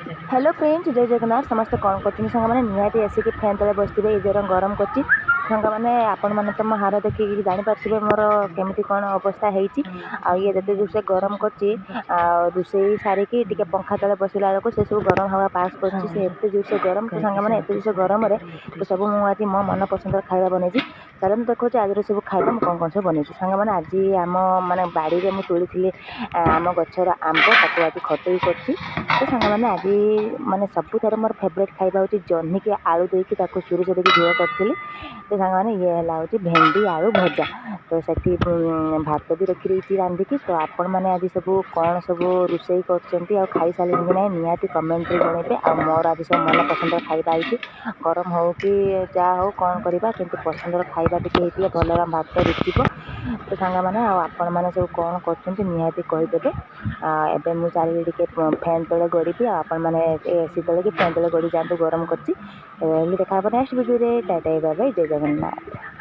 Hello friends जय जगन्नाथ समस्त कौन कर सांग मैंने निहाती आसिक फैन तले बसते ये जो गरम कर सांग मैंने आपण मैंने तो मो हार देखिए जापर मोर केमी कौन अवस्था हो ये जो जोर से गरम कर रोषे सारिकी टे पंखा तले बसला बेलू से सब गरम हवा पास करते जोर से गरम तो सांग मैंने एत जोर से गरम तो सब मुझे मो मन पसंद खाଇବା बनई चलो देखो आज सब खाଇବା मुझे कौन कौन सब बनई सांग मैंने आज आम माने बाड़ी में तोड़ी आम गचर आंब ताको आज खटई कर तो सांग मैंने आज माने सबुठार मोर फेवरेट खाଇବା हूँ जह्नी की आलू देकी सोरिष देकी झोल करी तो सांग मैंने ये हूँ भेंडी आलू भजा तो से भात भी रखी रही रांधिकी तो आपण मैंने आज सब कौन सब रोषे कर खाई सारे कि ना निहाती कमेंट जनइबे आ मोर आज सब मन पसंद खाଇବା आई गरम हो कि जहाँ हो कौन करवा कि पसंद खाଇବା टी भल भात रुचिब तो सांग मैंने आपण मैंने सब कौन कर निहाती कहीदेवे एवं मुझे चलिए फैन तले गड़ी आपण मैंने एसी तले कि फैन तले गड़ी जातु गरम कर देखा next video tata bye bye जय जगन्नाथ।